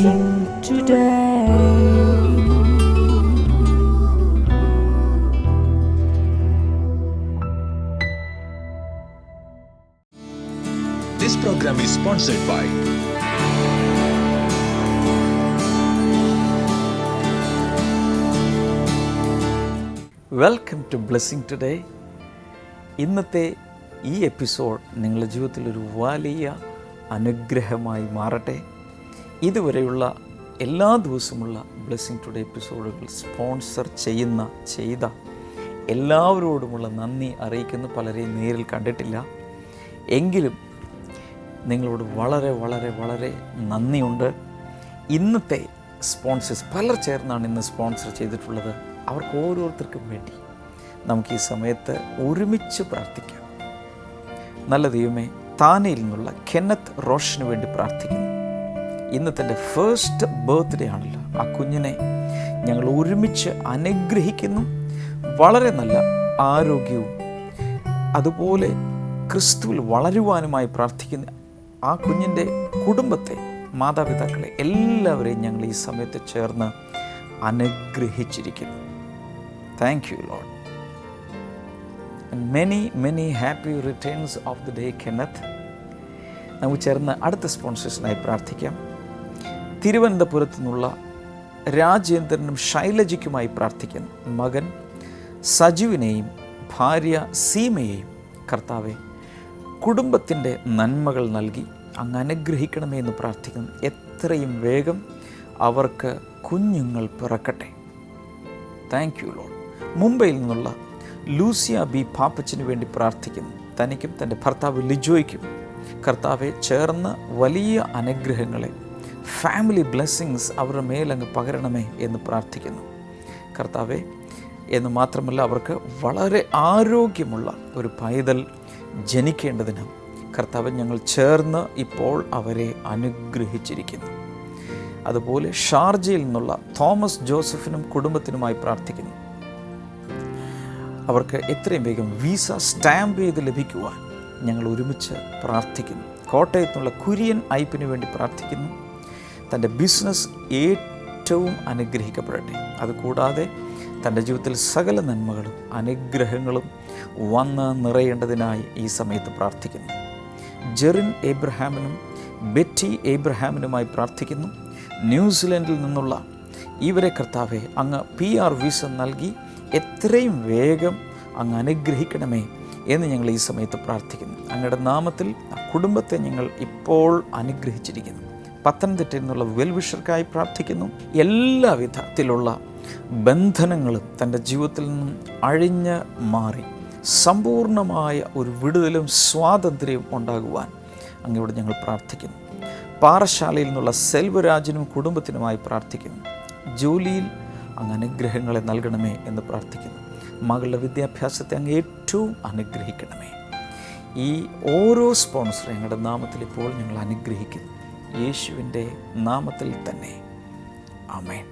blessing today. This program is sponsored by welcome to blessing today. ഇന്നത്തെ ഈ episode നിങ്ങളുടെ ജീവിതത്തിലൊരു വലിയ അനുഗ്രഹമായി മാറട്ടെ. ഇതുവരെയുള്ള എല്ലാ ദിവസമുള്ള ബ്ലെസ്സിങ് ടുഡേ എപ്പിസോഡുകൾ സ്പോൺസർ ചെയ്ത എല്ലാവരോടുമുള്ള നന്ദി അറിയിക്കുന്നു. പലരെയും നേരിൽ കണ്ടിട്ടില്ല എങ്കിലും നിങ്ങളോട് വളരെ വളരെ വളരെ നന്ദിയുണ്ട്. ഇന്നത്തെ സ്പോൺസേഴ്സ് പലർ ചേർന്നാണ് ഇന്ന് സ്പോൺസർ ചെയ്തിട്ടുള്ളത്. അവർക്ക് ഓരോരുത്തർക്കും വേണ്ടി നമുക്ക് ഈ സമയത്ത് ഒരുമിച്ച് പ്രാർത്ഥിക്കാം. നല്ല ദൈവമേ, താനയിൽ നിന്നുള്ള കെന്നത്ത് റോഷന് വേണ്ടി പ്രാർത്ഥിക്കുന്നു. ഇന്ന് തൻ്റെ ഫസ്റ്റ് ബർത്ത്ഡേ ആണല്ലോ. ആ കുഞ്ഞിനെ ഞങ്ങൾ ഒരുമിച്ച് അനുഗ്രഹിക്കുന്നു. വളരെ നല്ല ആരോഗ്യവും അതുപോലെ ക്രിസ്തുവിൽ വളരുവാനുമായി പ്രാർത്ഥിക്കുന്നു. ആ കുഞ്ഞിൻ്റെ കുടുംബത്തെ, മാതാപിതാക്കളെ എല്ലാവരെയും ഞങ്ങൾ ഈ സമയത്ത് ചേർന്ന് അനുഗ്രഹിച്ചിരിക്കുന്നു. Thank you lord. Many happy returns of the day Kenneth. നമുക്ക് ചേർന്ന് അടുത്ത സ്പോൺസേഴ്സിനായി പ്രാർത്ഥിക്കാം. തിരുവനന്തപുരത്തു നിന്നുള്ള രാജേന്ദ്രനും ശൈലജയ്ക്കുമായി പ്രാർത്ഥിക്കുന്നു. മകൻ സജുവിനെയും ഭാര്യ സീമയെയും കർത്താവെ കുടുംബത്തിൻ്റെ നന്മകൾ നൽകി അങ്ങ് അനുഗ്രഹിക്കണമേ എന്ന് പ്രാർത്ഥിക്കുന്നു. എത്രയും വേഗം അവർക്ക് കുഞ്ഞുങ്ങൾ പിറക്കട്ടെ. Thank you Lord. മുംബൈയിൽ നിന്നുള്ള ലൂസിയ ബി പാപ്പച്ചിന് വേണ്ടി പ്രാർത്ഥിക്കുന്നു. തനിക്കും തൻ്റെ ഭർത്താവ് ലിജോയ്ക്കും കർത്താവെ ചേർന്ന് വലിയ അനുഗ്രഹങ്ങളെ, ഫാമിലി ബ്ലെസ്സിങ്സ് അവരുടെ മേലങ്ങ് പകരണമേ എന്ന് പ്രാർത്ഥിക്കുന്നു. കർത്താവെ എന്ന് മാത്രമല്ല, അവർക്ക് വളരെ ആരോഗ്യമുള്ള ഒരു പൈതൽ ജനിക്കേണ്ടതിന് കർത്താവ് ഞങ്ങൾ ചേർന്ന് ഇപ്പോൾ അവരെ അനുഗ്രഹിച്ചിരിക്കുന്നു. അതുപോലെ ഷാർജയിൽ നിന്നുള്ള തോമസ് ജോസഫിനും കുടുംബത്തിനുമായി പ്രാർത്ഥിക്കുന്നു. അവർക്ക് എത്രയും വേഗം വിസ സ്റ്റാമ്പ് ചെയ്ത് ലഭിക്കുവാൻ ഞങ്ങൾ ഒരുമിച്ച് പ്രാർത്ഥിക്കുന്നു. കോട്ടയത്തുനിന്നുള്ള കുര്യൻ ഐപ്പിന് വേണ്ടി പ്രാർത്ഥിക്കുന്നു. തൻ്റെ ബിസിനസ് ഏറ്റവും അനുഗ്രഹിക്കപ്പെടട്ടെ. അതുകൂടാതെ തൻ്റെ ജീവിതത്തിൽ സകല നന്മകളും അനുഗ്രഹങ്ങളും വന്ന് നിറയേണ്ടതിനായി ഈ സമയത്ത് പ്രാർത്ഥിക്കുന്നു. ജെറിൻ ഏബ്രഹാമിനും ബെറ്റി ഏബ്രഹാമിനുമായി പ്രാർത്ഥിക്കുന്നു. ന്യൂസിലൻഡിൽ നിന്നുള്ള ഇവരെ കർത്താവെ അങ്ങ് PR വിസ നൽകി എത്രയും വേഗം അങ്ങ് അനുഗ്രഹിക്കണമേ എന്ന് ഞങ്ങൾ ഈ സമയത്ത് പ്രാർത്ഥിക്കുന്നു. അങ്ങയുടെ നാമത്തിൽ കുടുംബത്തെ ഞങ്ങൾ ഇപ്പോൾ അനുഗ്രഹിച്ചിരിക്കുന്നു. പത്തനംതിട്ടയിൽ നിന്നുള്ള വെൽവിഷർക്കായി പ്രാർത്ഥിക്കുന്നു. എല്ലാ വിധത്തിലുള്ള ബന്ധനങ്ങളും തൻ്റെ ജീവിതത്തിൽ നിന്നും അഴിഞ്ഞ് മാറി സമ്പൂർണമായ ഒരു വിടുതലും സ്വാതന്ത്ര്യവും ഉണ്ടാകുവാൻ അങ്ങയോട് ഞങ്ങൾ പ്രാർത്ഥിക്കുന്നു. പാറശാലയിൽ നിന്നുള്ള സെൽവരാജിനും കുടുംബത്തിനുമായി പ്രാർത്ഥിക്കുന്നു. ജോലിയിൽ അങ്ങ് അനുഗ്രഹങ്ങളെ നൽകണമേ എന്ന് പ്രാർത്ഥിക്കുന്നു. മകളുടെ വിദ്യാഭ്യാസത്തെ അങ്ങ് ഏറ്റവും അനുഗ്രഹിക്കണമേ. ഈ ഓരോ സ്പോൺസറെ ഞങ്ങളുടെ നാമത്തിൽ ഇപ്പോൾ ഞങ്ങൾ അനുഗ്രഹിക്കുന്നു. യേശുവിൻ്റെ നാമത്തിൽ തന്നെ ആമേൻ.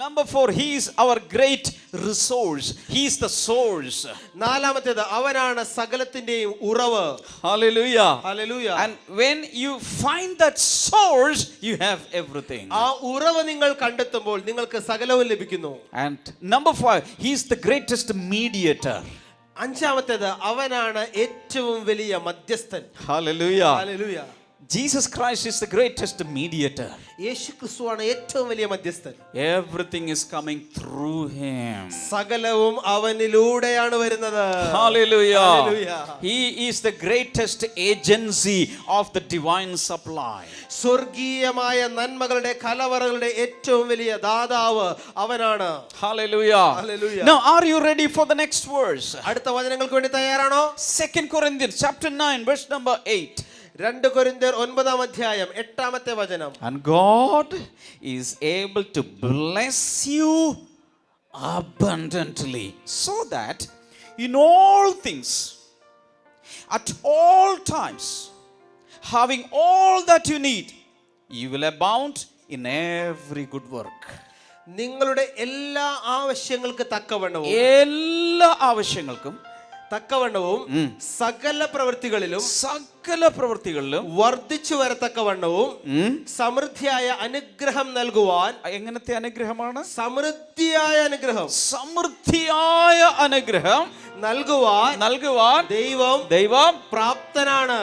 Number 4, he is our great resource. He is the source. നാലാമത്തേത് അവനാണ് സകലത്തിന്റെയും ഉറവ്. Hallelujah. Hallelujah. And when you find that source, you have everything. ആ ഉറവ് നിങ്ങൾ കണ്ടെത്തുമ്പോൾ നിങ്ങൾക്ക് സകലവും ലഭിക്കുന്നു. And number 5, he is the greatest mediator. അഞ്ചാമത്തേത് അവനാണ് ഏറ്റവും വലിയ മധ്യസ്ഥൻ. Hallelujah. Hallelujah. Jesus Christ is the greatest mediator. യേശു ക്രിസ്തുവാണ് ഏറ്റവും വലിയ മധ്യസ്ഥൻ. Everything is coming through him. സകലവും അവനിലൂടെയാണ് വരുന്നത്. Hallelujah. Hallelujah. He is the greatest agency of the divine supply. സ്വർഗീയമായ നന്മകളുടെ കലവറകളുടെ ഏറ്റവും വലിയ ദാതാവ് അവനാണ്. Hallelujah. Hallelujah. Now are you ready for the next verse? അടുത്ത വചനങ്ങൾക്ക് വേണ്ടി തയ്യാറാണോ? 2 Corinthians chapter 9 verse number 8. 2 കൊരിന്ത്യർ 9 അധ്യായം 8 വചനം. And God is able to bless you abundantly, so that in all things, at all times, having all that you need, you will abound in every good work. നിങ്ങളുടെ എല്ലാ ആവശ്യങ്ങൾക്ക് തക്കവണ്ണവും സകല പ്രവൃത്തികളിലും വർദ്ധിച്ചു വരത്തക്കവണ്ണവും സമൃദ്ധിയായ അനുഗ്രഹം നൽകുവാൻ. എങ്ങനത്തെ അനുഗ്രഹമാണ്? സമൃദ്ധിയായ അനുഗ്രഹം നൽകുവാൻ ദൈവം പ്രാപ്തനാണ്.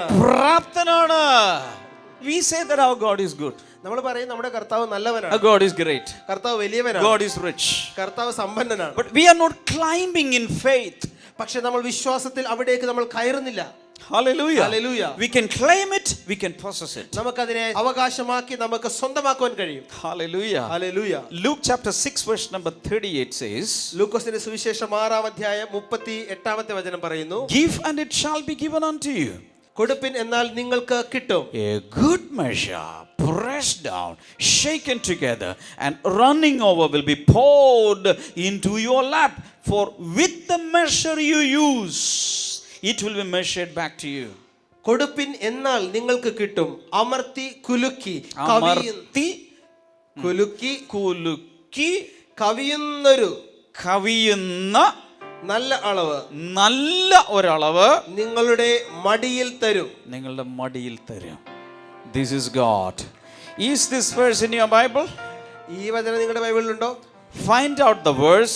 We say that our God is good. നമ്മൾ പറയും നമ്മുടെ കർത്താവ് നല്ലവനാണ്. God is great. കർത്താവ് വലിയവനാണ്. God is rich. കർത്താവ് സമ്പന്നനാണ്. But we are not climbing in faith. പക്ഷേ നമ്മൾ വിശ്വാസത്തിൽ അവിടേക്ക് നമ്മൾ കയറുന്നില്ല. Hallelujah. Hallelujah. We can claim it, we can possess it. നമുക്കതിനെ അവകാശമാക്കി നമുക്ക് സ്വന്തമാക്കുവാൻ കഴിയും. Hallelujah. Hallelujah. Luke chapter 6 verse number 38 says, ലൂക്കോസിന്റെ സുവിശേഷം 6 അധ്യായം 38 വചനം പറയുന്നു, Give and it shall be given unto you. കൊടുപ്പിൻ എന്നാൽ നിങ്ങൾക്ക് കിട്ടും. A good measure, pressed down, shaken together, and running over will be poured into your lap. For with the measure you use, it will be measured back to you. കൊടുപ്പിൻ എന്നാൽ നിങ്ങൾക്ക് കിട്ടും. അമർത്തി കുലുക്കി കവിയുന്ന നല്ല ഒരളവ് നിങ്ങളുടെ മടിയിൽ തരും. This is God. Is this verse in your Bible? ഈ വചനം നിങ്ങളുടെ ബൈബിളിലുണ്ടോ? Find out the verse,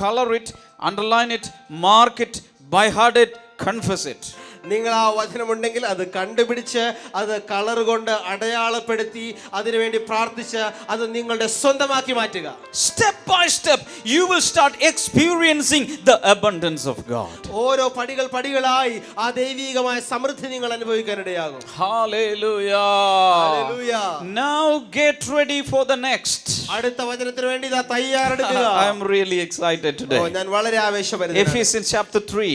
color it, underline it, mark it, by heart it, confess it. നിങ്ങൾ ആ വചനമുണ്ടെങ്കിൽ അത് കണ്ടുപിടിച്ച് അത് കളർ കൊണ്ട് അടയാളപ്പെടുത്തി അതിനുവേണ്ടി പ്രാർത്ഥിച്ച് അത് നിങ്ങളുടെ സ്വന്തമാക്കി മാറ്റുക. Step by step you will start experiencing the abundance of God. ഓരോ പടികളായി ആ ദൈവികമായ സമൃദ്ധി നിങ്ങൾ അനുഭവിക്കാനിടയാകും. Hallelujah. Hallelujah. Now get ready for the next. അടുത്ത വചനത്തിന് വേണ്ടി തയ്യാറെടുക്കുക. I am really excited today. ഞാൻ വളരെ ആവേശഭരിതനാണ്. Ephesians chapter 3.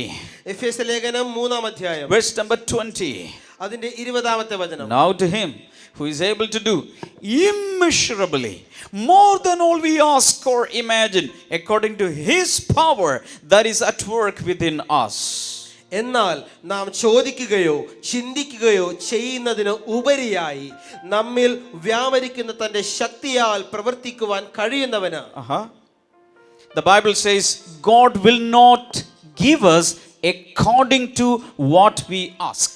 എഫേസ്യ ലേഖനം 3 അധ്യായം verse number 20. അതിന്റെ 20 വചനം. Now to him who is able to do immeasurably more than all we ask or imagine, according to his power that is at work within us. എന്നാൽ നാം ചോദിക്കുകയോ ചിന്തിക്കുകയോ ചെയ്യുന്നതിന് ഉപരിയായി നമ്മിൽ വ്യാപരിക്കുന്ന തന്റെ ശക്തിയാൽ പ്രവർത്തിക്കുവാൻ കഴിയുന്നവന്. The Bible says God will not give us according to what we ask.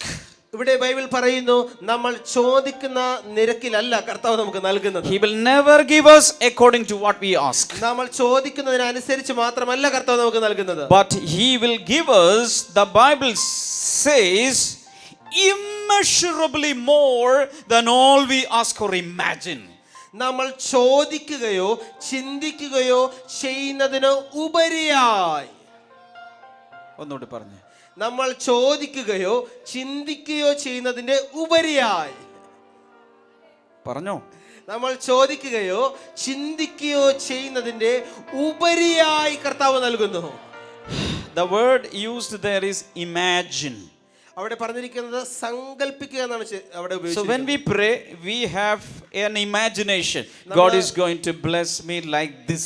ഇവിടെ ബൈബിൾ പറയുന്നു നമ്മൾ ചോദിക്കുന്ന നിരക്കിലല്ല കർത്താവ് നമുക്ക് നൽകുന്നത്. He will never give us according to what we ask. നമ്മൾ ചോദിക്കുന്നതിനനുസരിച്ച് മാത്രമല്ല കർത്താവ് നമുക്ക് നൽകുന്നത്. But he will give us, the Bible says, immeasurably more than all we ask or imagine. നമ്മൾ ചോദിക്കുകയോ ചിന്തിക്കുകയോ ചെയ്യുന്നതിന് ഉപരിയായി. ഒന്നുകൂടി പറഞ്ഞു. നമ്മൾ ചോദിക്കുകയോ ചിന്തിക്കുകയോ ചെയ്യുന്നതിന്റെ ഉപരിയായി. പറഞ്ഞോ. നമ്മൾ ചോദിക്കുകയോ ചിന്തിക്കുകയോ ചെയ്യുന്നതിന്റെ ഉപരിയായി കർത്താവ് നൽകുന്നു. The word used there is imagine. അവിടെ പറഞ്ഞിരിക്കുന്നത് സങ്കൽപ്പിക്കുക എന്നാണ് അവിടെ ഉപയോഗിച്ചിരിക്കുന്നത്. So when we pray, we have an imagination. God is going to bless me like this.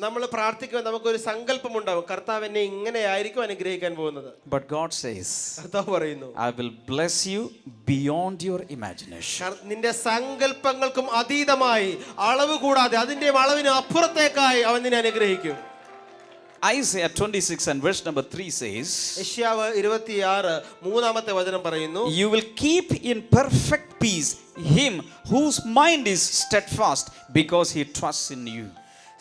നമ്മൾ പ്രാർത്ഥിക്കുമ്പോൾ നമുക്കൊരു സങ്കല്പം ഉണ്ടാവും, കർത്താവ് എന്നെ ഇങ്ങനെയായിരിക്കും അനുഗ്രഹിക്കാൻ പോകുന്നത്. But God says, കർത്താവ് പറയുന്നു, I will bless you beyond your imagination. നിന്റെ സങ്കല്പങ്ങൾക്കും അതീതമായി, അളവ് കൂടാതെ അതിന്റെ അളവിന് അപ്പുറത്തേക്കായി അവൻ നിന്നെ അനുഗ്രഹിക്കും. Isaiah 26 and verse number 3 says, യെശയ്യാവ് 26 വചനം പറയുന്നു, You will keep in perfect peace him whose mind is steadfast because he trusts in you.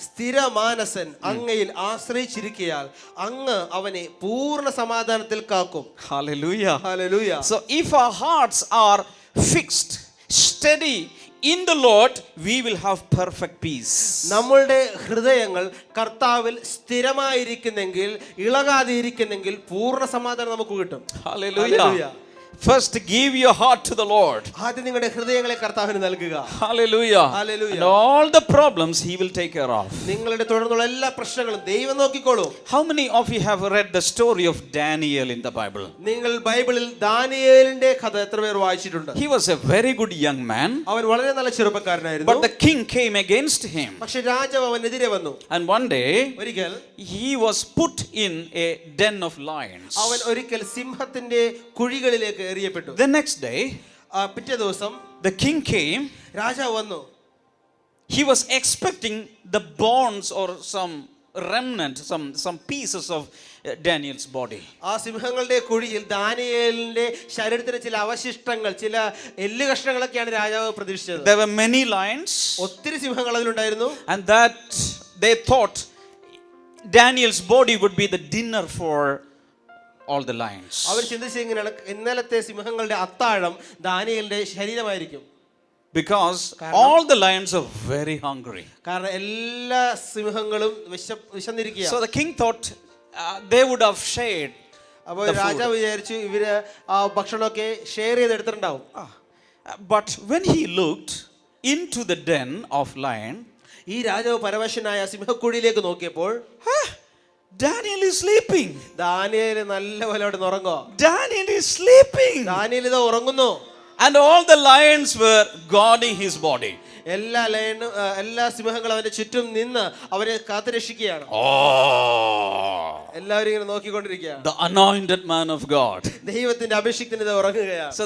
സ്ഥിരമാനസൻ അങ്ങയിൽ ആശ്രയിച്ചിരിക്കയാൽ അങ്ങ് അവനെ പൂർണ്ണ സമാധാനത്തിൽ കാക്കും. Hallelujah. Hallelujah. So if our hearts are fixed, steady in the Lord, we will have perfect peace. നമ്മളുടെ ഹൃദയങ്ങൾ കർത്താവിൽ സ്ഥിരമായിരിക്കുന്നെങ്കിൽ, ഇളകാതെ ഇരിക്കുന്നെങ്കിൽ പൂർണ്ണ സമാധാനം നമുക്ക് കിട്ടും. Hallelujah. First, give your heart to the Lord. ആദ്യം നിങ്ങളുടെ ഹൃദയങ്ങളെ കർത്താവിന് നൽകുക. Hallelujah. Hallelujah. And all the problems He will take care of. നിങ്ങളുടെ തുടർന്നുള്ള എല്ലാ പ്രശ്നങ്ങളും ദൈവം നോക്കിക്കോളൂ. How many of you have read the story of Daniel in the Bible? നിങ്ങൾ ബൈബിളിൽ ദാനിയേലിന്റെ കഥ എത്ര പേർ വായിച്ചിട്ടുണ്ട്? He was a very good young man. അവൻ വളരെ നല്ല ചെറുപ്പക്കാരനായിരുന്നു. But the king came against him. പക്ഷേ രാജാവ് അവനെതിരെ വന്നു. And one day, ഒരിക്കൽ he was put in a den of lions. അവൻ ഒരിക്കൽ സിംഹത്തിന്റെ കുഴികളിലേക്ക് എറിയപ്പെട്ടു. The next day, പിറ്റേ ദിവസം the king came. രാജാവ് വന്നു. He was expecting the bones or some remnant, some pieces of Daniel's body. ആ സിംഹങ്ങളുടെ കുഴിയിൽ ദാനിയേലിന്റെ ശരീരത്തിലെ ചില അവശിഷ്ടങ്ങൾ, ചില എല്ല് കഷ്ണങ്ങളൊക്കെയാണ് രാജാവ് പ്രതീക്ഷിച്ചത്. There were many lions. ഒത്തിരി സിംഹങ്ങൾ അതിലുണ്ടായിരുന്നു. And that they thought Daniel's body would be the dinner for all the lions. അവർ ചിന്തിച്ചത് ഇങ്ങനെയാണ്, ഇന്നലത്തെ സിംഹങ്ങളുടെ അത്താഴം ദാനിയേലിന്റെ ശരീരമായിരിക്കും. Because all the lions are very hungry. കാരണം എല്ലാ സിംഹങ്ങളും വിശന്നിരിക്കുക. So the king thought they would have shared. അപ്പോൾ രാജാവ് വിചാരിച്ചു ഇവര് ആ ഭക്ഷണമൊക്കെ share ചെയ്തെടുത്തിട്ടുണ്ടാവും. But when he looked into the den of lion, ഈ രാജാവ് പരവശനായ സിംഹക്കുഴിയിലേക്ക് നോക്കിയപ്പോൾ Daniel is sleeping. ദാനിയേൽ നല്ല പോലെ അവിടെ ഉറങ്ങുക. Daniel is sleeping. ദാനിയേൽ ഇതാ ഉറങ്ങുന്നു. And all the lions were guarding his body. എല്ലാ സിംഹങ്ങളും അവന്റെ ചുറ്റും നിന്ന് അവരെ കാത്തുരക്ഷിക്കുകയാണ്. എല്ലാവരും ഇങ്ങനെ നോക്കിക്കൊണ്ടിരിക്കുകയാണ്. The anointed man of God. ദൈവത്തിന്റെ അഭിഷിക്തൻ ഇത് ഉറങ്ങുകയാണ്. So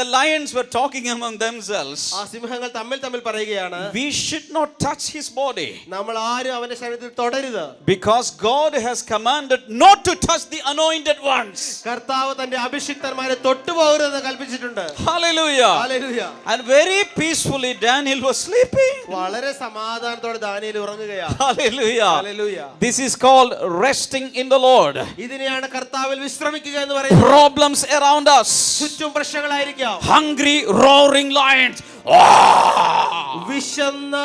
the lions were talking among themselves. ആ സിംഹങ്ങൾ തമ്മിൽ പറയുകയാണ്, We should not touch his body. നമ്മൾ ആരും അവന്റെ ശരീരത്തിൽ തൊടരുത്. Because God has commanded not to touch the anointed ones. കർത്താവ് തന്റെ അഭിഷിക്തന്മാരെ തൊട്ടുപോകരുതെന്ന് കൽപ്പിച്ചിട്ടുണ്ട്. Hallelujah. Hallelujah. And very peacefully Daniel was sleeping. വളരെ സമാധാനത്തോടെ ദാനിയേൽ ഉറങ്ങുകയാണ്. Hallelujah. Hallelujah. This is called resting in the Lord. ഇതിനെയാണ് കർത്താവിൽ വിശ്രമിക്കുക എന്ന് പറയുന്നത്. Problems around us. ചുറ്റും പ്രശ്നങ്ങളായിരിക്കാം. Hungry roaring lions. വിശന്ന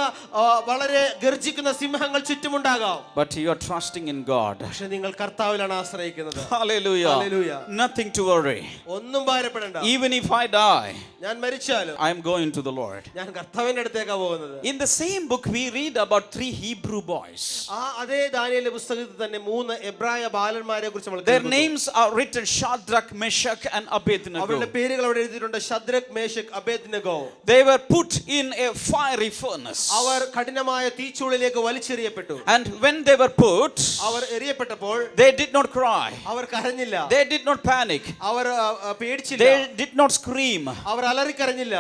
വളരെ ഗർജിക്കുന്ന സിംഹങ്ങൾ ചുറ്റുമുണ്ടാകാം. But you are trusting in God. പക്ഷേ നിങ്ങൾ കർത്താവിലാണ് ആശ്രയിക്കുന്നത്. Hallelujah. Hallelujah. Nothing to worry. ഒന്നും ഭാരപ്പെടണ്ട. Even if I die, ഞാൻ മരിച്ചാലും I am going to the Lord. ഞാൻ കർത്താവിന്റെ അടുത്തേക്കാ പോകുന്നത്. In the same book we read about 3 Hebrew boys. അതേ ദാനിയേലിന്റെ പുസ്തകത്തിൽ തന്നെ 3 എബ്രായ ബാലന്മാരെ കുറിച്ച് നമ്മൾ Their കേൾക്കുന്നു. names are written Shadrach, Meshach and Abednego. അവരുടെ പേരുകൾ അവിടെ എഴുതിയിട്ടുണ്ട്. Shadrach, Meshach, Abednego. They were put in a fiery furnace. അവർ കഠിനമായ തീച്ചൂളയിലേക്ക് വലിച്ചെറിയപ്പെട്ടു. And when they were put, our എറിയപ്പെട്ടപ്പോൾ they did not cry. Our കരഞ്ഞില്ല. They did not panic. Our പേടിച്ചില്ല. They did not scream. Our അലറിക്കരഞ്ഞില്ല.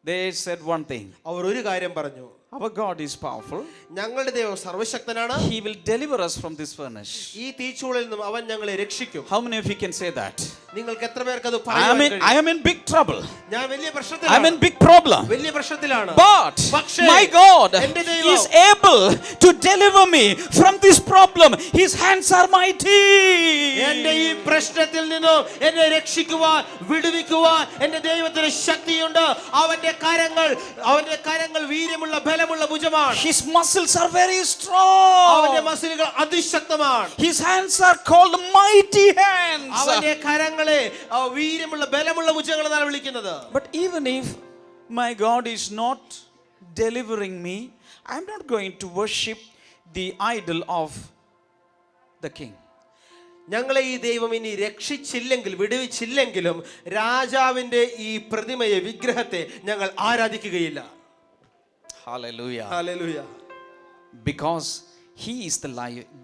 They said one thing. അവർ ഒരു കാര്യം പറഞ്ഞു, Our God is powerful. ഞങ്ങളുടെ ദൈവം സർവശക്തനാണ്. He will deliver us from this furnace. ഈ തീച്ചൂളയിൽ നിന്നും അവൻ ഞങ്ങളെ രക്ഷിക്കും. How many of you can say that? നിങ്ങൾക്ക് എത്ര പേർക്ക് അത് I പറയാൻ കഴിയും? am in big trouble. ഞാൻ വലിയ I am പ്രശ്നത്തിലാണ്. in big problem. വലിയ പ്രശ്നത്തിലാണ്. But പക്ഷേ my God എന്റെ ദൈവം is able to deliver me from this problem. His hands are mighty. എന്റെ ഈ പ്രശ്നത്തിൽ നിന്നും എന്നെ രക്ഷിക്കുവാൻ, വിടുവിക്കുവാൻ എന്റെ ദൈവത്തിന് ശക്തിയുണ്ട്. അവന്റെ കരങ്ങൾ വീര്യമുള്ള ബലമുള്ള ഭുജമാണ്. His muscles are very strong. അവന്റെ മസിലുകൾ അതിശക്തമാണ്. His hands are called mighty hands. അവന്റെ കരങ്ങളെ വീര്യമുള്ള ബലമുള്ള ഭുജങ്ങൾ എന്നാണ് വിളിക്കുന്നത്. But even if my God is not delivering me, I'm not going to worship the idol of the king. ഞങ്ങളെ ഈ ദൈവം ഇനി രക്ഷിച്ചില്ലെങ്കിൽ, വിടുവിച്ചില്ലെങ്കിലും രാജാവിന്റെ ഈ പ്രതിമയെ, വിഗ്രഹത്തെ ഞങ്ങൾ ആരാധിക്കുകയില്ല. Hallelujah. Hallelujah. Because he is the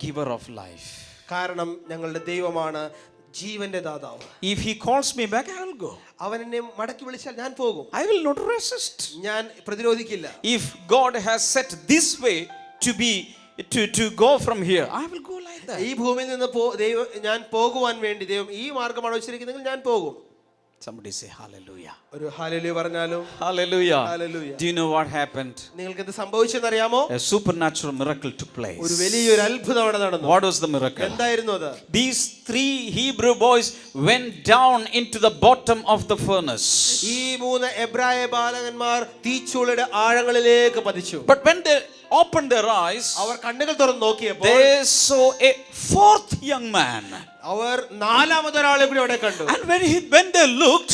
giver of life. കാരണം ഞങ്ങളുടെ ദൈവമാണ് ജീവന്റെ ദാതാവ്. If he calls me back, I will go. അവൻ എന്നെ മടക്കി വിളിച്ചാൽ ഞാൻ പോകും. I will not resist. ഞാൻ പ്രതിരോധിക്കില്ല. If God has set this way to go from here, I will go like that. ഈ ഭൂമിയിൽ നിന്ന് ഞാൻ പോകുവാൻ വേണ്ടി ദൈവം ഈ മാർഗമാണ് വെച്ചിരിക്കുന്നതെങ്കിൽ ഞാൻ പോകും. Somebody say hallelujah. ഒരു ഹല്ലേലൂയ പറഞ്ഞാലോ? Hallelujah. Hallelujah. Do you know what happened? നിങ്ങൾക്ക് എന്ത് സംഭവിച്ചെന്ന് അറിയാമോ? A supernatural miracle took place. ഒരു വലിയൊരു അത്ഭുതം അവിടെ നടന്നു. What was the miracle? എന്തായിരുന്നു അത്? These 3 Hebrew boys went down into the bottom of the furnace. ഈ 3 എബ്രായ ബാലകന്മാർ തീച്ചൂളയുടെ ആഴങ്ങളിലേക്ക് പതിച്ചു. But when they opened their eyes, അവർ കണ്ണുകൾ തുറന്ന് നോക്കിയപ്പോൾ they saw a 4th young man. അവർ നാലാമതൊരാളെ കൂടി അവിടെ കണ്ടു. And when they looked,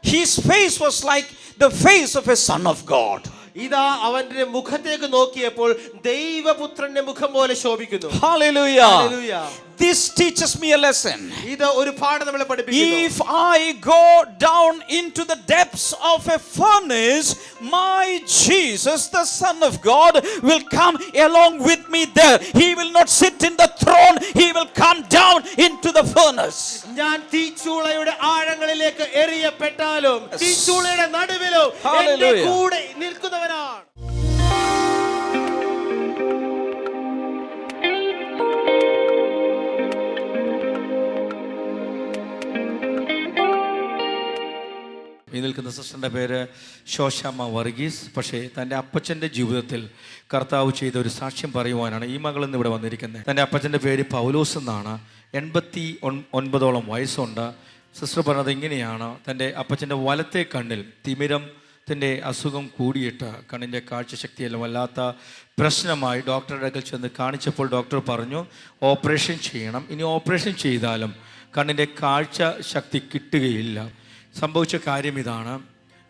his face was like the face of a son of God. ഇതാ അവന്റെ മുഖത്തേക്ക് നോക്കിയപ്പോൾ ദൈവപുത്രന്റെ മുഖം പോലെ ശോഭിക്കുന്നു. Hallelujah. Hallelujah. This teaches me a lesson. ഇത് ഒരു പാഠം നമ്മളെ പഠിപ്പിക്കുന്നു. If I go down into the depths of a furnace, my Jesus, the Son of God, will come along with me there. He will not sit in the throne. He will come down into the furnace. ഞാൻ തീച്ചൂളയുടെ ആഴങ്ങളിലേക്ക് എറിയപ്പെട്ടാലും തീച്ചൂളയുടെ നടുവിലും എന്റെ Hallelujah. കൂടെ നിൽക്കുന്നവനാണ്. ഈ നിൽക്കുന്ന സിസ്റ്ററിൻ്റെ പേര് ശോശാമ്മ വർഗീസ്. പക്ഷേ തൻ്റെ അപ്പച്ചൻ്റെ ജീവിതത്തിൽ കർത്താവ് ചെയ്ത ഒരു സാക്ഷ്യം പറയുവാനാണ് ഈ മകൾ ഇന്ന് ഇവിടെ വന്നിരിക്കുന്നത്. തൻ്റെ അപ്പച്ചൻ്റെ പേര് പൗലോസ് എന്നാണ്. 89 വയസ്സുണ്ട്. സിസ്റ്റർ പറഞ്ഞത് ഇങ്ങനെയാണ്, തൻ്റെ അപ്പച്ചൻ്റെ വലത്തെ കണ്ണിൽ തിമിരത്തിൻ്റെ അസുഖം കൂടിയിട്ട് കണ്ണിൻ്റെ കാഴ്ചശക്തിയെല്ലാം വല്ലാത്ത പ്രശ്നമായി ഡോക്ടറുടെ അടുക്കൽ ചെന്ന് കാണിച്ചപ്പോൾ ഡോക്ടർ പറഞ്ഞു ഓപ്പറേഷൻ ചെയ്യണം. ഇനി ഓപ്പറേഷൻ ചെയ്താലും കണ്ണിൻ്റെ കാഴ്ച ശക്തി കിട്ടുകയില്ല. സംഭവിച്ച കാര്യം ഇതാണ്,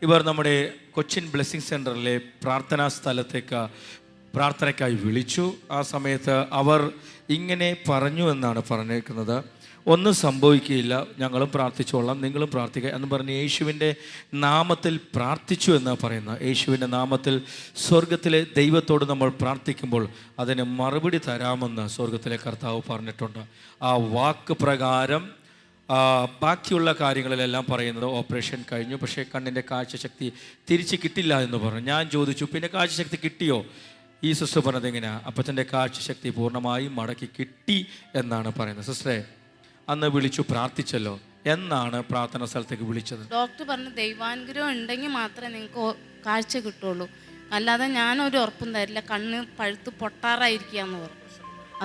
ഇവർ നമ്മുടെ കൊച്ചിൻ ബ്ലെസ്സിങ് സെൻറ്ററിലെ പ്രാർത്ഥനാ സ്ഥലത്തേക്ക് പ്രാർത്ഥനയ്ക്കായി വിളിച്ചു. ആ സമയത്ത് അവർ ഇങ്ങനെ പറഞ്ഞു എന്നാണ് പറഞ്ഞേക്കുന്നത്, ഒന്നും സംഭവിക്കുകയില്ല, ഞങ്ങളും പ്രാർത്ഥിച്ചോളാം, നിങ്ങളും പ്രാർത്ഥിക്കുക എന്ന് പറഞ്ഞ് യേശുവിൻ്റെ നാമത്തിൽ പ്രാർത്ഥിച്ചു എന്നാണ് പറയുന്നത്. യേശുവിൻ്റെ നാമത്തിൽ സ്വർഗത്തിലെ ദൈവത്തോട് നമ്മൾ പ്രാർത്ഥിക്കുമ്പോൾ അതിന് മറുപടി തരാമെന്ന് സ്വർഗത്തിലെ കർത്താവ് പറഞ്ഞിട്ടുണ്ട്. ആ വാക്ക് പ്രകാരം ബാക്കിയുള്ള കാര്യങ്ങളിലെല്ലാം പറയുന്നത് ഓപ്പറേഷൻ കഴിഞ്ഞു, പക്ഷേ കണ്ണിൻ്റെ കാഴ്ചശക്തി തിരിച്ച് കിട്ടില്ല എന്ന് പറഞ്ഞു. ഞാൻ ചോദിച്ചു, പിന്നെ കാഴ്ചശക്തി കിട്ടിയോ? ഈ സിസ്റ്റർ പറഞ്ഞത് എങ്ങനെയാണ്? അപ്പച്ചൻ്റെ കാഴ്ചശക്തി പൂർണ്ണമായും മടക്കി കിട്ടി എന്നാണ് പറയുന്നത്. സിസ്റ്ററെ, അന്ന് വിളിച്ചു പ്രാർത്ഥിച്ചല്ലോ, എന്നാണ് പ്രാർത്ഥന സ്ഥലത്തേക്ക് വിളിച്ചത്? ഡോക്ടർ പറഞ്ഞു ദൈവാനുഗ്രഹം ഉണ്ടെങ്കിൽ മാത്രമേ നിങ്ങൾക്ക് കാഴ്ച കിട്ടുള്ളൂ, അല്ലാതെ ഞാനൊരു ഉറപ്പും തരില്ല, കണ്ണ് പഴുത്ത് പൊട്ടാറായിരിക്കുകയെന്ന് പറഞ്ഞു.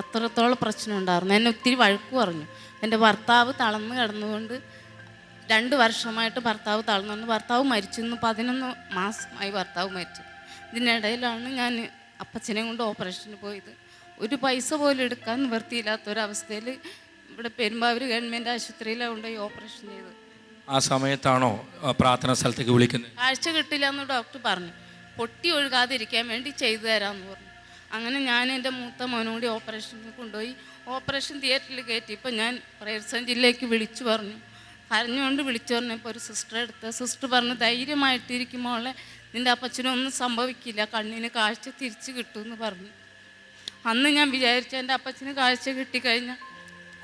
അത്രത്തോളം പ്രശ്നം ഉണ്ടായിരുന്നു. എന്നെ ഒത്തിരി വഴക്ക് പറഞ്ഞു. എൻ്റെ ഭർത്താവ് തളർന്ന് കിടന്നുകൊണ്ട് 2 വർഷമായിട്ട് ഭർത്താവ് തളർന്നുകൊണ്ട് ഭർത്താവ് മരിച്ചു. 11 മാസമായി ഭർത്താവ് മരിച്ചു. ഇതിനിടയിലാണ് ഞാൻ അപ്പച്ചനെ കൊണ്ട് ഓപ്പറേഷന് പോയത്. ഒരു പൈസ പോലും എടുക്കാൻ നിവൃത്തിയില്ലാത്തൊരവസ്ഥയിൽ ഇവിടെ പെരുമ്പാവൂർ ഗവൺമെൻറ് ആശുപത്രിയിലാണ് കൊണ്ടുപോയി ഓപ്പറേഷൻ ചെയ്തത്. ആ സമയത്താണോ പ്രാർത്ഥന സ്ഥലത്തേക്ക് വിളിക്കുന്നത്? കാഴ്ച കിട്ടില്ല എന്ന് ഡോക്ടർ പറഞ്ഞു. പൊട്ടി ഒഴുകാതിരിക്കാൻ വേണ്ടി ചെയ്തു തരാമെന്ന് പറഞ്ഞു. അങ്ങനെ ഞാൻ എൻ്റെ മൂത്ത മോനോടി ഓപ്പറേഷന് കൊണ്ടുപോയി ഓപ്പറേഷൻ തിയേറ്ററിൽ കയറ്റി. ഇപ്പം ഞാൻ പ്രയർ സെൻ്ററിലേക്ക് വിളിച്ചു പറഞ്ഞു, കരഞ്ഞുകൊണ്ട് വിളിച്ചു പറഞ്ഞപ്പോൾ ഒരു സിസ്റ്റർ പറഞ്ഞു ധൈര്യമായിട്ടിരിക്കുമ്പോളെ നിൻ്റെ അപ്പച്ചനൊന്നും സംഭവിക്കില്ല, കണ്ണിന് കാഴ്ച തിരിച്ച് കിട്ടുമെന്ന് പറഞ്ഞു. അന്ന് ഞാൻ വിചാരിച്ചു എൻ്റെ അപ്പച്ചന് കാഴ്ച കിട്ടിക്കഴിഞ്ഞാൽ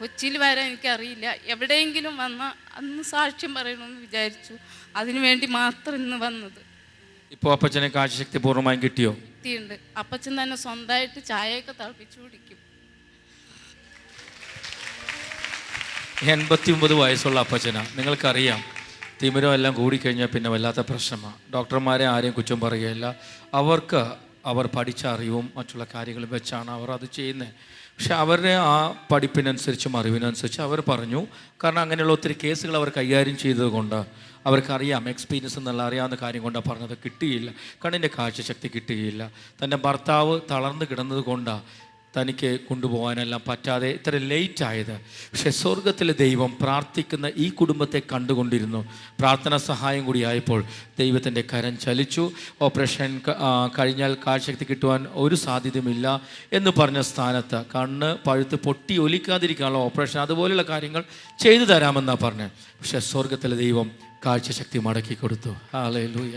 കൊച്ചിയിൽ വരാൻ എനിക്കറിയില്ല, എവിടെയെങ്കിലും വന്നാൽ അന്ന് സാക്ഷ്യം പറയണമെന്ന് വിചാരിച്ചു. അതിനു വേണ്ടി മാത്രം ഇന്ന് വന്നത്. ഇപ്പോൾ അപ്പച്ചനെ കാഴ്ചശക്തി പൂർണ്ണമായും കിട്ടിയോ? കിട്ടിയിട്ടുണ്ട്. അപ്പച്ചൻ തന്നെ സ്വന്തമായിട്ട് ചായയൊക്കെ തിളപ്പിച്ചു കുടിക്കും. 89 വയസ്സുള്ള അപ്പച്ചനാണ്. നിങ്ങൾക്കറിയാം, തിമിരം എല്ലാം കൂടിക്കഴിഞ്ഞാൽ പിന്നെ വല്ലാത്ത പ്രശ്നമാണ്. ഡോക്ടർമാരെ ആരെയും കുറ്റം പറയുകയില്ല. അവർ പഠിച്ച അറിവും മറ്റുള്ള കാര്യങ്ങളും വെച്ചാണ് അവർ അത് ചെയ്യുന്നത്. പക്ഷെ അവരുടെ ആ പഠിപ്പിനനുസരിച്ചും അറിവിനനുസരിച്ച് അവർ പറഞ്ഞു, കാരണം അങ്ങനെയുള്ള ഒത്തിരി കേസുകൾ അവർ കൈകാര്യം ചെയ്തതുകൊണ്ട് അവർക്കറിയാം, എക്സ്പീരിയൻസ് എന്നുള്ള അറിയാവുന്ന കാര്യം കൊണ്ടാണ് പറഞ്ഞത്. കിട്ടുകയില്ല, കണ്ണിൻ്റെ കാഴ്ചശക്തി കിട്ടുകയില്ല. തൻ്റെ ഭർത്താവ് തളർന്നു കിടന്നത് കൊണ്ടാണ് തനിക്ക് കൊണ്ടുപോകാനെല്ലാം പറ്റാതെ ഇത്ര ലേറ്റായത്. പക്ഷേ സ്വർഗത്തിലെ ദൈവം പ്രാർത്ഥിക്കുന്ന ഈ കുടുംബത്തെ കണ്ടുകൊണ്ടിരുന്നു. പ്രാർത്ഥനാ സഹായം കൂടി ആയപ്പോൾ ദൈവത്തിൻ്റെ കരം ചലിച്ചു. ഓപ്പറേഷൻ കഴിഞ്ഞാൽ കാഴ്ചശക്തി കിട്ടുവാൻ ഒരു സാധ്യതയുമില്ല എന്ന് പറഞ്ഞ സ്ഥാനത്ത് കണ്ണ് പഴുത്ത് പൊട്ടി ഒലിക്കാതിരിക്കാനുള്ള ഓപ്പറേഷൻ അതുപോലെയുള്ള കാര്യങ്ങൾ ചെയ്തു തരാമെന്നാണ് പറഞ്ഞത്. പക്ഷേ സ്വർഗത്തിലെ ദൈവം കാഴ്ചശക്തി മടക്കി കൊടുത്തു. ഹല്ലേലൂയ.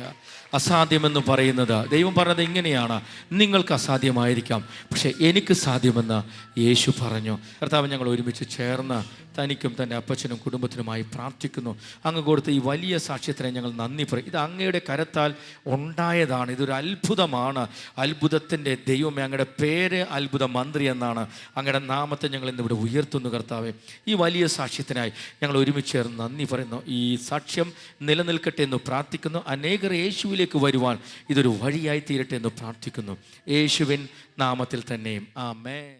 അസാധ്യമെന്ന് പറയുന്നത്. ദൈവം പറഞ്ഞത് ഇങ്ങനെയാണ്, നിങ്ങൾക്ക് അസാധ്യമായിരിക്കാം, പക്ഷേ എനിക്ക് സാധ്യമെന്ന് യേശു പറഞ്ഞു. കർത്താവ്, ഞങ്ങൾ ഒരുമിച്ച് ചേർന്ന് തനിക്കും തൻ്റെ അപ്പച്ചനും കുടുംബത്തിനുമായി പ്രാർത്ഥിക്കുന്നു. അങ്ങ് കൊടുത്ത ഈ വലിയ സാക്ഷ്യത്തിനെ ഞങ്ങൾ നന്ദി പറയും. ഇത് അങ്ങയുടെ കരത്താൽ ഉണ്ടായതാണ്. ഇതൊരു അത്ഭുതമാണ്. അത്ഭുതത്തിൻ്റെ ദൈവമേ, അങ്ങയുടെ പേര് അത്ഭുത മന്ത്രി എന്നാണ്. അങ്ങയുടെ നാമത്തെ ഞങ്ങൾ ഇന്നിവിടെ ഉയർത്തുന്നു കർത്താവെ. ഈ വലിയ സാക്ഷ്യത്തിനായി ഞങ്ങൾ ഒരുമിച്ച് ചേർന്ന് നന്ദി പറയുന്നു. ഈ സാക്ഷ്യം നിലനിൽക്കട്ടെ എന്ന് പ്രാർത്ഥിക്കുന്നു. അനേകർ യേശുവിലേക്ക് വരുവാൻ ഇതൊരു വഴിയായി തീരട്ടെ എന്ന് പ്രാർത്ഥിക്കുന്നു. യേശുവിൻ നാമത്തിൽ തന്നെയും ആമേൻ.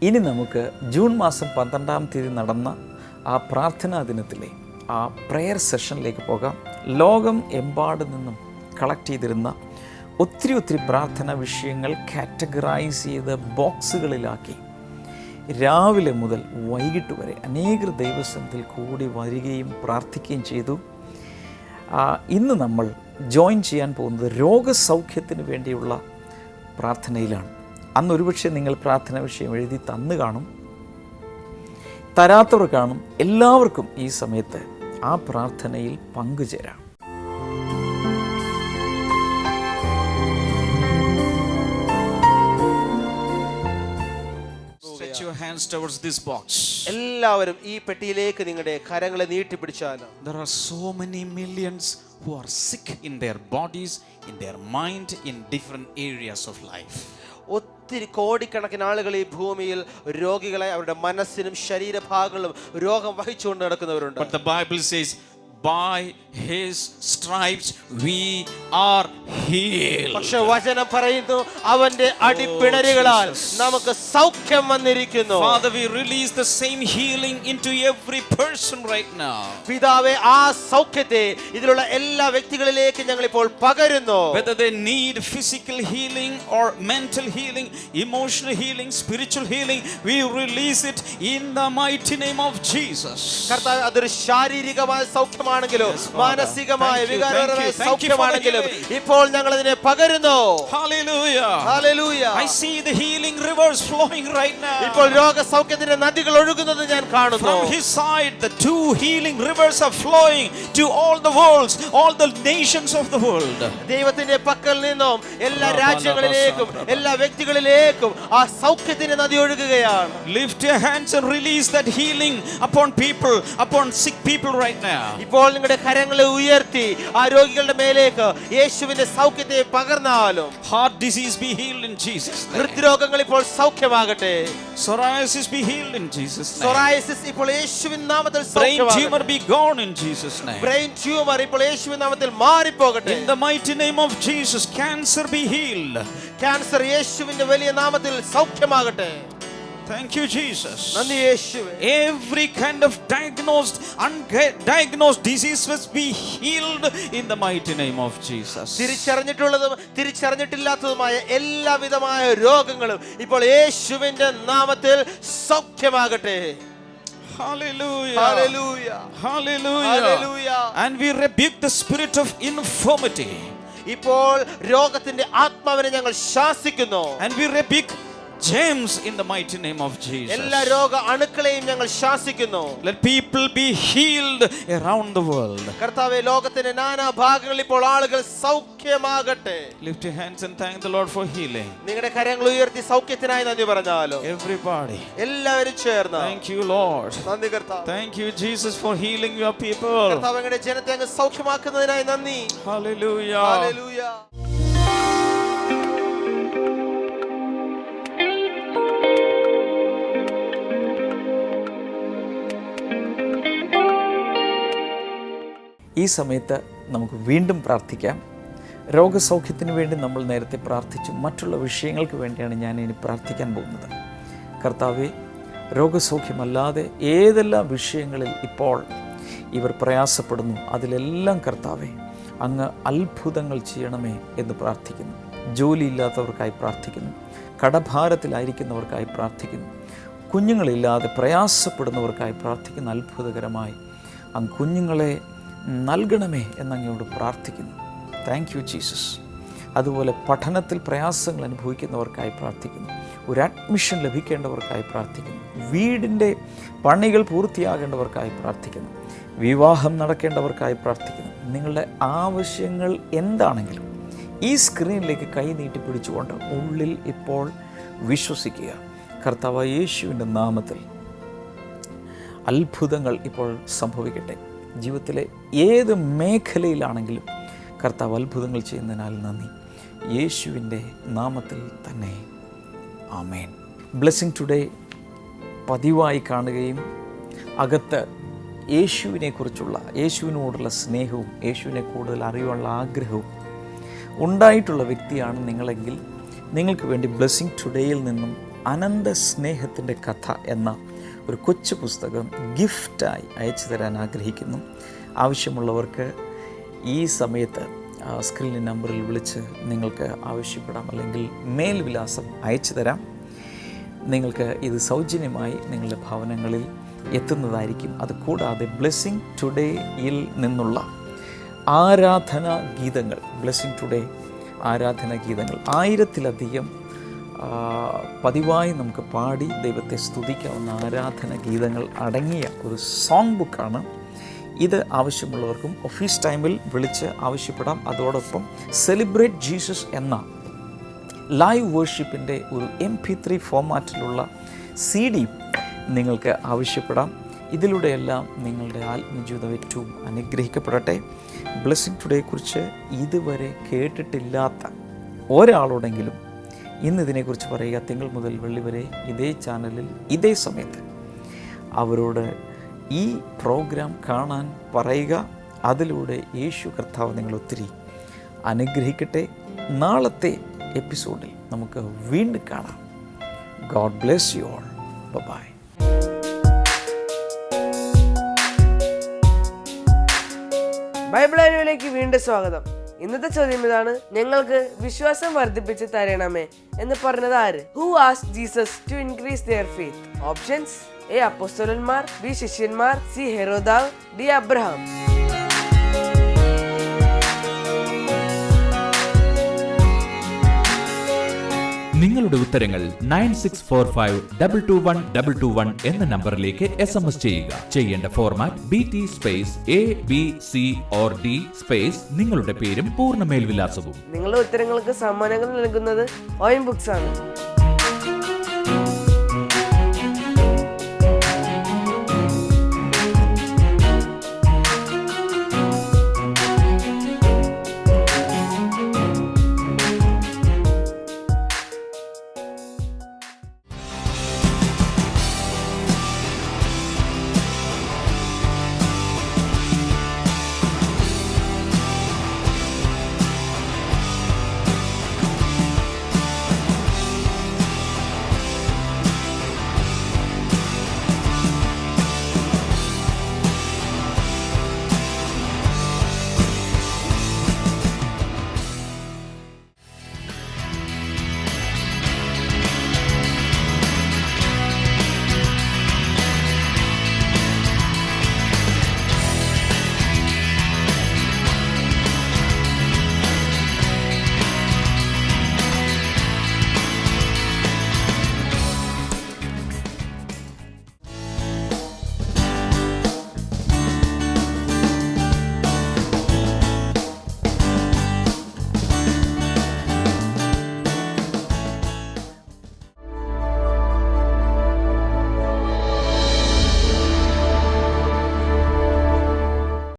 ഇനി നമുക്ക് ജൂൺ മാസം 12-ാം തീയതി നടന്ന ആ പ്രാർത്ഥനാ ദിനത്തിലെ ആ പ്രെയർ സെഷനിലേക്ക് പോകാം. ലോകം എമ്പാട് നിന്നും കളക്ട് ചെയ്തിരുന്ന ഒത്തിരി പ്രാർത്ഥനാ വിഷയങ്ങൾ കാറ്റഗറൈസ് ചെയ്ത് ബോക്സുകളിലാക്കി രാവിലെ മുതൽ വൈകിട്ട് വരെ അനേകർ ദൈവസന്നിധിയിൽ കൂടി വരികയും പ്രാർത്ഥിക്കുകയും ചെയ്തു. ഇന്ന് നമ്മൾ ജോയിൻ ചെയ്യാൻ പോകുന്നത് രോഗസൗഖ്യത്തിന് വേണ്ടിയുള്ള പ്രാർത്ഥനയിലാണ്. അന്ന് ഒരുപക്ഷെ നിങ്ങൾ പ്രാർത്ഥന വിഷയം എഴുതി തന്നു കാണും, തരാത്തവർ കാണും. എല്ലാവർക്കും ഈ സമയത്ത് ആ പ്രാർത്ഥനയിൽ പങ്കുചേരാം. Stretch your hands towards this box. എല്ലാവരും ഈ പെട്ടിയിലേക്ക് നിങ്ങളുടെ കരങ്ങളെ നീട്ടിപ്പിടിച്ചാലും. There are so many millions who are sick in their bodies, in their mind, in different areas of life. ഒത്തിരി കോടിക്കണക്കിന് ആളുകൾ ഈ ഭൂമിയിൽ രോഗികളെ അവരുടെ മനസ്സിനും ശരീരഭാഗങ്ങളും രോഗം വഹിച്ചുകൊണ്ട് നടക്കുന്നവരുണ്ട്. But the Bible says, by his stripes we are healed. പക്ഷേ വചനം പറയുന്നു, അവന്റെ അടിപ്പിണരുകളാൽ നമുക്ക് സൗഖ്യം വന്നിരിക്കുന്നു. Father, we release the same healing into every person right now. പിതാവേ, ആ സൗഖ്യത്തെ ഇതിലുള്ള എല്ലാ വ്യക്തികളിലേക്ക് ഞങ്ങൾ ഇപ്പോൾ പകരുന്നു. Whether they need physical healing or mental healing, emotional healing, spiritual healing, we release it in the mighty name of Jesus. കർത്താവേ, അതൊരു ശാരീരികമായ സൗഖ്യമാണെങ്കിലും മാനസികമായ വികാരപരമായ സൗഖ്യമാണെങ്കിലും ഇപ്പോൾ ഞങ്ങൾ അതിനെ പകരുന്നു. Hallelujah. Hallelujah. I see the healing rivers flowing right now. ഇപ്പോൾ രോഗസൗഖ്യത്തിന്റെ നദികൾ ഒഴുകുന്നത് ഞാൻ കാണുന്നു. From his side the two healing rivers are flowing to all the worlds, all the nations of the world. ദൈവത്തിന്റെ പക്കൽ നിന്നും എല്ലാ രാജ്യങ്ങളിലേക്കും എല്ലാ വ്യക്തികളിലേക്കും ആ സൗഖ്യത്തിന്റെ നദി ഒഴുകുകയാണ്. Lift your hands and release that healing upon people, upon sick people right now. ഇപ്പോൾ നിങ്ങളുടെ കരങ്ങളെ ഉയർത്തി ആ രോഗികളുടെ മേലേക്ക് യേശുവിന്റെ സൗഖ്യത്തെ പകർന്നാലും. Heart disease be healed in Jesus name. ഹൃദ്രോഗങ്ങൾ ഇപ്പോൾ സൗഖ്യമാകട്ടെ. Psoriasis be healed in Jesus name. സോറായസിസ് ഇപ്പോൾ യേശുവിൻ നാമത്തിൽ Brain സൗഖ്യമാകട്ടെ. tumor be gone in Jesus name. Brain tumour ഇപ്പോൾ യേശുവിൻ നാമത്തിൽ മാറിപ്പോകട്ടെ. In the mighty name of Jesus, cancer be healed. Cancer യേശുവിന്റെ വലിയ നാമത്തിൽ സൗഖ്യമാകട്ടെ. Thank you, Jesus. നന്ദി യേശുവേ. Every kind of diagnosed, undiagnosed diseases be healed in the mighty name of Jesus. തിരിച്ചറിഞ്ഞിട്ടുള്ളതും തിരിച്ചറിഞ്ഞിട്ടില്ലാത്തതുമായ എല്ലാവിധമായ രോഗങ്ങളും ഇപ്പോൾ യേശുവിന്റെ നാമത്തിൽ സൗഖ്യമാകട്ടെ. Hallelujah. Hallelujah. Hallelujah. Hallelujah. And we rebuke the spirit of infirmity. ഇപ്പോൾ രോഗത്തിന്റെ ആത്മാവിനെ ഞങ്ങൾ ശാസിക്കുന്നു. And we rebuke germs in the mighty name of Jesus. എല്ലാ രോഗ അണുക്കളെയും ഞങ്ങൾ ശാസിക്കുന്നു. Let people be healed around the world. കർത്താവേ, ലോകത്തിന്റെ നാനാ ഭാഗങ്ങളിൽ ഇപ്പോൾ ആളുകൾ സൗഖ്യമാകട്ടെ. Lift your hands and thank the Lord for healing. നിങ്ങളുടെ കരങ്ങൾ ഉയർത്തി സൗഖ്യത്തിനായി നന്ദി പറഞ്ഞാലോ. Everybody. എല്ലാവരും ചേർന്ന് Thank you, Lord. നന്ദി കർത്താവേ. Thank you, Jesus, for healing your people. കർത്താവേ, അങ്ങയുടെ ജനത്തെ അങ്ങ് സൗഖ്യമാക്കുന്നതിനായി നന്ദി. Hallelujah. ഹല്ലേലൂയ. ഈ സമയത്ത് നമുക്ക് വീണ്ടും പ്രാർത്ഥിക്കാം. രോഗസൗഖ്യത്തിന് വേണ്ടി നമ്മൾ നേരത്തെ പ്രാർത്ഥിച്ചു. മറ്റുള്ള വിഷയങ്ങൾക്ക് വേണ്ടിയാണ് ഞാൻ ഇനി പ്രാർത്ഥിക്കാൻ പോകുന്നത്. കർത്താവേ, രോഗസൗഖ്യമല്ലാതെ ഏതെല്ലാം വിഷയങ്ങളിൽ ഇപ്പോൾ ഇവർ പ്രയാസപ്പെടുന്നു അതിലെല്ലാം കർത്താവേ അങ്ങ് അത്ഭുതങ്ങൾ ചെയ്യണമേ എന്ന് പ്രാർത്ഥിക്കുന്നു. ജോലിയില്ലാത്തവർക്കായി പ്രാർത്ഥിക്കുന്നു. കടഭാരത്തിലായിരിക്കുന്നവർക്കായി പ്രാർത്ഥിക്കുന്നു. കുഞ്ഞുങ്ങളില്ലാതെ പ്രയാസപ്പെടുന്നവർക്കായി പ്രാർത്ഥിക്കുന്ന അത്ഭുതകരമായി അങ്ങ് കുഞ്ഞുങ്ങളെ നൽകണമേ എന്നങ്ങയോട് പ്രാർത്ഥിക്കുന്നു. Thank you Jesus. അതുപോലെ പഠനത്തിൽ പ്രയാസങ്ങൾ അനുഭവിക്കുന്നവർക്കായി പ്രാർത്ഥിക്കുന്നു. ഒരു അഡ്മിഷൻ ലഭിക്കേണ്ടവർക്കായി പ്രാർത്ഥിക്കുന്നു. വീടിൻ്റെ പണികൾ പൂർത്തിയാകേണ്ടവർക്കായി പ്രാർത്ഥിക്കുന്നു. വിവാഹം നടക്കേണ്ടവർക്കായി പ്രാർത്ഥിക്കുന്നു. നിങ്ങളുടെ ആവശ്യങ്ങൾ എന്താണെങ്കിലും ഈ സ്ക്രീനിലേക്ക് കൈ നീട്ടി പിടിച്ചുകൊണ്ട് ഉള്ളിൽ ഇപ്പോൾ വിശ്വസിക്കുക. കർത്താവായ യേശുവിൻ്റെ നാമത്തിൽ അത്ഭുതങ്ങൾ ഇപ്പോൾ സംഭവിക്കട്ടെ. ജീവിതത്തിലെ ഏത് മേഖലയിലാണെങ്കിലും കർത്താവ് അത്ഭുതങ്ങൾ ചെയ്യുന്നതിനാൽ നന്ദി. യേശുവിൻ്റെ നാമത്തിൽ തന്നെ ആമേൻ. ബ്ലെസ്സിങ് ടുഡേ പതിവായി കാണുകയും അകത്ത് യേശുവിനെക്കുറിച്ചുള്ള, യേശുവിനോടുള്ള സ്നേഹവും യേശുവിനെ കൂടുതൽ അറിയാനുള്ള ആഗ്രഹവും ഉണ്ടായിട്ടുള്ള വ്യക്തിയാണ് നിങ്ങളെങ്കിൽ നിങ്ങൾക്ക് വേണ്ടി ബ്ലെസ്സിങ് ടുഡേയിൽ നിന്നും അനന്ത സ്നേഹത്തിൻ്റെ കഥ എന്ന ഒരു കൊച്ചു പുസ്തകം ഗിഫ്റ്റായി അയച്ചു തരാൻ ആഗ്രഹിക്കുന്നു. ആവശ്യമുള്ളവർക്ക് ഈ സമയത്ത് സ്ക്രീൻ നമ്പറിൽ വിളിച്ച് നിങ്ങൾക്ക് ആവശ്യപ്പെടാം, അല്ലെങ്കിൽ മെയിൽ വിലാസം അയച്ചു തരാം. നിങ്ങൾക്ക് ഇത് സൗജന്യമായി നിങ്ങളുടെ ഭവനങ്ങളിൽ എത്തുന്നതായിരിക്കും. അതുകൂടാതെ ബ്ലെസ്സിങ് ടുഡേയിൽ നിന്നുള്ള ആരാധനാ ഗീതങ്ങൾ, ബ്ലെസ്സിങ് ടുഡേ ആരാധനാ ഗീതങ്ങൾ 1000-ലധികം പതിവായി നമുക്ക് പാടി ദൈവത്തെ സ്തുതിക്കാവുന്ന ആരാധന ഗീതങ്ങൾ അടങ്ങിയ ഒരു സോങ് ബുക്കാണ് ഇത്. ആവശ്യമുള്ളവർക്കും ഓഫീസ് ടൈമിൽ വിളിച്ച് ആവശ്യപ്പെടാം. അതോടൊപ്പം സെലിബ്രേറ്റ് ജീസസ് എന്ന ലൈവ് വേർഷിപ്പിൻ്റെ ഒരു MP3 ഫോമാറ്റിലുള്ള CD നിങ്ങൾക്ക് ആവശ്യപ്പെടാം. ഇതിലൂടെയെല്ലാം നിങ്ങളുടെ ആത്മജീവിതം ഏറ്റവും അനുഗ്രഹിക്കപ്പെടട്ടെ. ബ്ലെസ്സിങ് ടുഡേയെക്കുറിച്ച് ഇതുവരെ കേട്ടിട്ടില്ലാത്ത ഒരാളോടെങ്കിലും ഇന്നിതിനെക്കുറിച്ച് പറയുക. തിങ്കൾ മുതൽ വെള്ളി വരെ ഇതേ ചാനലിൽ ഇതേ സമയത്ത് അവരോട് ഈ പ്രോഗ്രാം കാണാൻ പറയുക. അതിലൂടെ യേശു കർത്താവ് നിങ്ങൾ ഒത്തിരി അനുഗ്രഹിക്കട്ടെ. നാളത്തെ എപ്പിസോഡിൽ നമുക്ക് വീണ്ടും കാണാം. God bless you all. Bye. Bible അറിവിലേക്ക് വീണ്ടും സ്വാഗതം. ഇന്നത്തെ ചോദ്യം ഇതാണ്: ഞങ്ങൾക്ക് വിശ്വാസം വർദ്ധിപ്പിച്ച് തരണമേ എന്ന് പറഞ്ഞത് ആര്? Who asked Jesus to increase their faith? Options: A അപ്പോസ്തലന്മാർ, ബി ശിഷ്യന്മാർ, സി ഹെരോദാവ്, ഡി അബ്രഹാം. നിങ്ങളുടെ ഉത്തരങ്ങൾ 9645221221 എന്ന നമ്പറിലേക്ക് SMS ചെയ്യുക. ചെയ്യേണ്ട format BT space ABC or D space നിങ്ങളുടെ പേരും പൂർണ്ണ മേൽവിലാസവും. നിങ്ങളുടെ ഉത്തരങ്ങൾക്ക് സമ്മാനങ്ങൾ നൽകുന്നത് OM ബുക്സ് ആണ്.